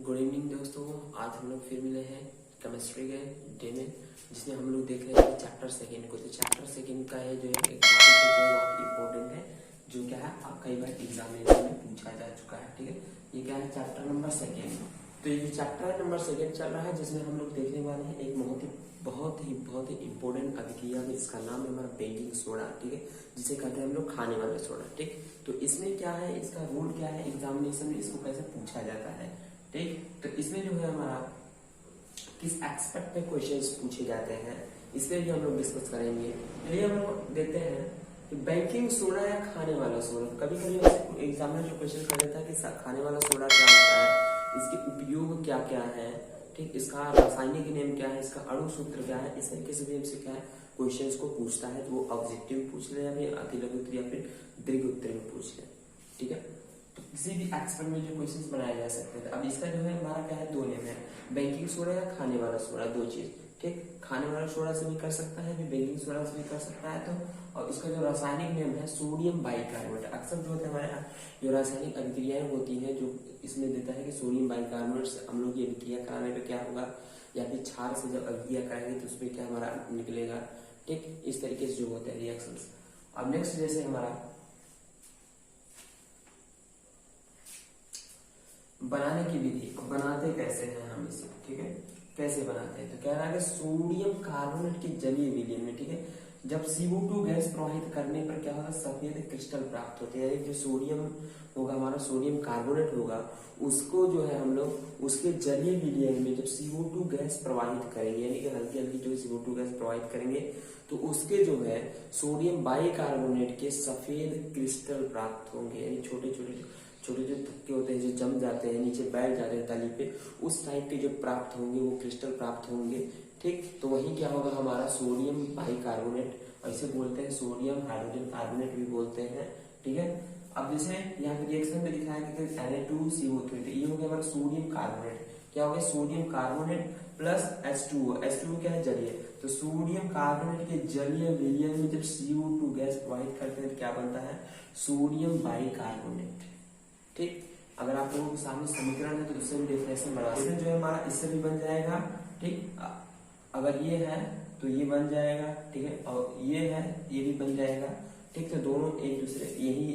Good evening दोस्तों। आज हम लोग फिर मिले हैं केमिस्ट्री के डे में, जिसमें हम लोग देख रहे हैं चैप्टर सेकेंड को। तो चैप्टर सेकेंड का है जो है एक टॉपिक है जो बहुत इंपॉर्टेंट है, जो क्या है आप कई बार एग्जामिनेशन में पूछा जा चुका है। ठीक है, ये क्या है चैप्टर नंबर सेकेंड। तो ये चैप्टर नंबर सेकेंड चल रहा है, जिसमें हम लोग देखने वाले हैं एक बहुत ही इंपॉर्टेंट अभिक्रिया में, जिसका नाम है हमारा बेकिंग सोडा। ठीक है, जिसे कहते हैं हम लोग खाने वाला सोडा। ठीक, तो इसमें क्या है, इसका रूल क्या है, एग्जामिनेशन में इसको कैसे पूछा जाता है। ठीक, तो इसमें जो है हमारा किस एक्सपेक्ट पे क्वेश्चंस पूछे जाते हैं, इसमें भी हम लोग डिस्कस करेंगे। चलिए हम लोग देखते हैं कि बेकिंग सोडा या खाने वाला सोडा। कभी कभी एग्जामिनर जो क्वेश्चन कर देता है कि खाने वाला सोडा क्या होता है, इसके उपयोग क्या क्या है, ठीक, इसका रासायनिक नेम क्या है, इसका अणु सूत्र क्या है, इस तरीके से भी हमसे क्या है क्वेश्चंस को पूछता है। तो वो ऑब्जेक्टिव पूछ ले या फिर अतिलघु उत्तर या फिर दीर्घ उत्तर में पूछ ले। ठीक है, तो किसी भी एक्सपेरिमेंट में जो क्वेश्चंस बनाए जा सकते हैं। अब इसका जो है हमारा क्या है, दो नेम है, बेकिंग सोडा या खाने वाला सोडा, दो चीज। ठीक, खाने वाला सोडा से भी कर सकता है, फिर बेकिंग सोडा से भी कर सकता है। तो और इसका जो रासायनिक नेम है सोडियम बाइकार्बोनेट। अक्सर जो होता है हमारे यहाँ जो रासायनिक अभिक्रियाएं होती हैं, जो इसमें देता है कि सोडियम बाइकार्बोनेट से हम लोग ये अभिक्रिया कराने पे क्या होगा, या फिर क्षार से जब अभिक्रिया कराएंगे तो उसमें क्या हमारा निकलेगा। ठीक, इस तरीके से जो होते हैं रिएक्शंस। अब नेक्स्ट जैसे हमारा बनाने की विधि, बनाते कैसे हैं हम इसे। ठीक है, कैसे बनाते हैं, तो कह रहा है कि सोडियम कार्बोनेट के जलीय विलयन में, ठीक है, जब CO2 गैस प्रवाहित करने पर क्या होगा, सफेद क्रिस्टल प्राप्त होते हैं। जो सोडियम होगा हमारा, सोडियम कार्बोनेट होगा, उसको जो है हम लोग उसके जलीय विलयन में जब CO2 गैस प्रवाहित करेंगे, यानी कि हल्की हल्की जो CO2 गैस प्रवाहित करेंगे, तो उसके जो है सोडियम बाइकार्बोनेट के सफेद क्रिस्टल प्राप्त होंगे। यानी छोटे छोटे थक्के होते हैं जो जम जाते हैं, नीचे बैठ जाते हैं तली पे, उस टाइप के जो प्राप्त होंगे, वो क्रिस्टल प्राप्त होंगे। ठीक, तो वही क्या होगा हमारा सोडियम बाइकार्बोनेट, ऐसे बोलते हैं, सोडियम हाइड्रोजन कार्बोनेट भी बोलते हैं। ठीक है, अब जैसे यहाँ पे रिएक्शन में दिखाया कि Na2CO3, तो ये हो गया हमारा सोडियम कार्बोनेट। क्या हो गया, सोडियम कार्बोनेट प्लस H2O क्या है, जलीय। तो सोडियम कार्बोनेट के जलीय विलयन में जब CO2 गैस प्रवाहित करते हैं तो क्या बनता है, सोडियम बाइकार्बोनेट। ठीक, अगर आप लोगों के सामने समीकरण है तो उससे भी डेफिनेशन बना सकते हैं, जो है हमारा इससे भी बन जाएगा। ठीक, अगर ये है तो ये बन जाएगा। ठीक है, और ये है ये भी बन जाएगा। ठीक, तो दोनों एक दूसरे, यही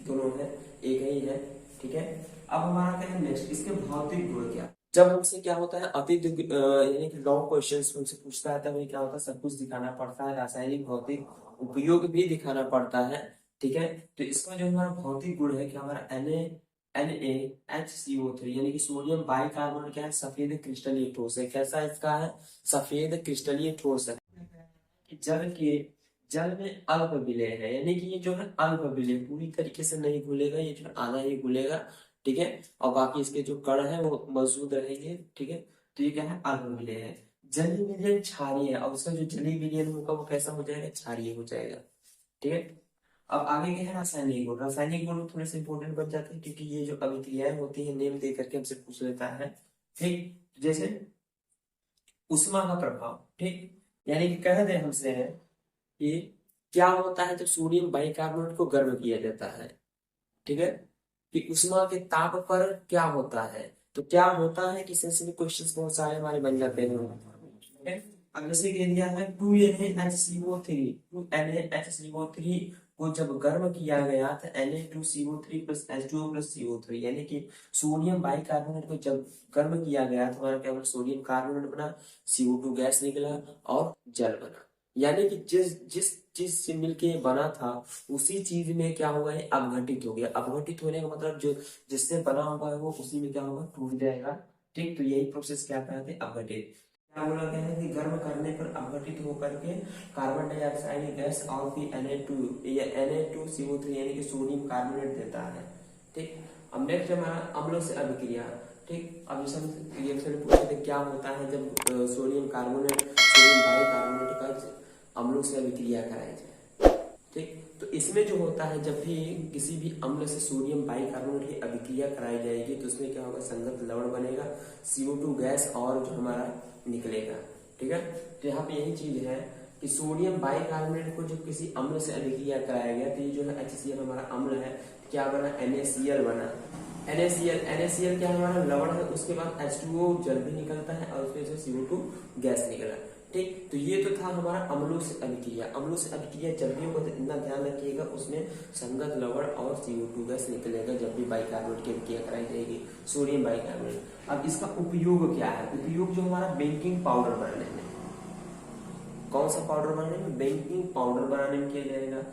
दोनों है, एक ही है। ठीक है, अब हमारा क्या है नेक्स्ट, इसके भौतिक गुण क्या। जब हमसे क्या होता है अति यानी कि लॉन्ग क्वेश्चंस हमसे पूछता है, तब क्या होता है सब कुछ दिखाना पड़ता है, रासायनिक भौतिक उपयोग भी दिखाना पड़ता है। ठीक है, तो इसका जो हमारा भौतिक गुण है क्या, हमारा NaHCO3 यानी कि सोडियम बाइकार्बोनेट क्या है, सफेद क्रिस्टलीय ठोस है। कैसा इसका है, सफेद क्रिस्टलीय ठोस है। जल में अल्प विलय है, यानी कि ये जो है अल्प विलय, पूरी तरीके से नहीं घुलेगा, ये जो आधा ही घुलेगा। ठीक है, और बाकी इसके जो कण है वो मौजूद रहेंगे। ठीक है, तो ये क्या है, अल्प विलय है। जलीय विलयन क्षारीय है, और उसका जो जलीय विलयन होगा वो कैसा हो जाएगा, क्षारीय हो जाएगा। ठीक है, अब आगे क्या है, रासायनिक गुण। रासायनिक गुण थोड़े से इंपॉर्टेंट बन जाते हैं, क्योंकि ये जो अभिक्रियाएं होती है नेम दे करके हमसे पूछ लेता है। ठीक, जैसे उष्मा का प्रभाव। ठीक, यानी कि कह दे हमसे है कि क्या होता है जब सोडियम बाइकार्बोनेट को गर्म किया जाता है। ठीक है, कि उष्मा के ताप पर क्या होता है, तो क्या होता है कि इससे भी क्वेश्चंस बहुत सारे हमारे बन जाते हैं। ठीक है, अब जैसे कह दिया है 2NaHCO3 को जब गर्म किया गया था, Na2CO3 plus H2O plus CO3, यानी कि सोडियम बाइकार्बोनेट को जब गर्म किया गया तो हमारा क्या बना, सोडियम कार्बोनेट बना, CO2 गैस निकला और जल बना। यानी कि जिस जिस चीज से मिलके बना था उसी चीज में क्या होगा, ये अपघटित हो गया। अपघटित होने का मतलब जो जिससे बना होगा वो उसी में क्या होगा, टूट जाएगा। ठीक, तो यही प्रोसेस क्या कहते हैं, अपघटित। क्या बोला गया है कि गर्म करने पर अपघटित होकर के कार्बन डाइऑक्साइड गैस और फिर Na2CO3 यानी कि सोडियम कार्बोनेट देता है। ठीक, अब नेक्स्ट हमारा अम्लों से अभिक्रिया। ठीक, अब जैसे हम रिएक्शन पूछे थे क्या होता है जब सोडियम बाइकार्बोनेट का अम्लों से अभिक्रिया कराई जाए। ठीक, तो इसमें जो होता है जब भी किसी भी अम्ल से सोडियम बाइकार्बोनेट की अभिक्रिया कराई जाएगी तो उसमें क्या होगा, संगत लवण बनेगा, CO2 गैस और जो हमारा निकलेगा। ठीक है, तो यहाँ पे यही चीज है कि सोडियम बाइकार्बोनेट को जब किसी अम्ल से अभिक्रिया कराया गया तो ये जो है HCl हमारा अम्ल है, क्या बना, NaCl बना। NaCl क्या हमारा लवण है, उसके बाद H2O जल भी निकलता है और उसमें से CO2 गैस निकला। ठीक, तो ये तो था हमारा अम्लों से अभिक्रिया। अम्लों से अभिक्रिया जब भी होगा तो इतना ध्यान रखिएगा, उसमें संगत लवण और CO2 गैस निकलेगा जब भी बाइकार्बोनेट की अभिक्रिया कराई जाएगी, सोडियम बाइकार्बोनेट। अब इसका उपयोग क्या है? उपयोग जो हमारा बेकिंग पाउडर बनाने में, कौन सा पाउडर बनाने में? बेकिंग पाउडर बनाने में किया जाएगा।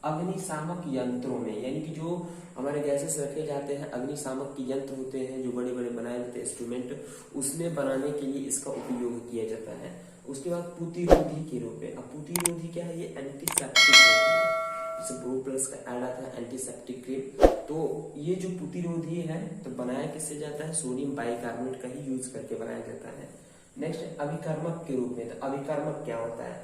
अग्निशामक यंत्रों में, यानी कि जो हमारे गैसेस रखे जाते हैं, अग्निशामक के यंत्र होते हैं जो बड़े बड़े बनाए जाते हैं इंस्ट्रूमेंट, उसमें बनाने के लिए इसका उपयोग किया जाता है। उसके बाद प्रतिरोधी के रूप में। अब प्रतिरोधी क्या है? ये एंटीसेप्टिक होती है, जैसे ब्रो प्लस का ऐड आता है एंटीसेप्टिक क्रीम। तो ये जो प्रतिरोधी है तो बनाया किससे जाता है? सोडियम बाइकार्बोनेट का ही यूज करके बनाया जाता है। नेक्स्ट अभिकर्मक के रूप में। तो अभिकर्मक क्या होता है?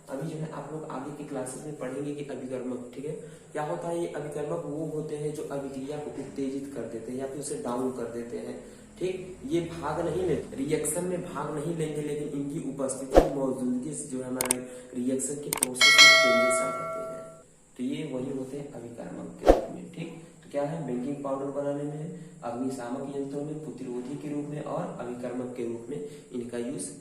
अभी जो है आप लोग आगे की क्लासेस में पढ़ेंगे कि अभिकर्मक, ठीक है, क्या होता है? ये अभिकर्मक वो होते हैं जो अभिक्रिया को उत्तेजित कर देते हैं या फिर उसे डाउन कर देते हैं। ठीक, ये भाग नहीं लेते, रिएक्शन में भाग नहीं लेंगे, लेकिन इनकी उपस्थिति मौजूदगी से जो है हमारे रिएक्शन के प्रोसेस में चेंजेस आ जाते हैं। तो ये वही होते हैं अभिकर्मक के रूप में। ठीक, तो क्या है? बेकिंग पाउडर बनाने में, अग्निशामक यंत्रों में, प्रतिरोधी के रूप में और अभिकर्मक के रूप में इनका यूज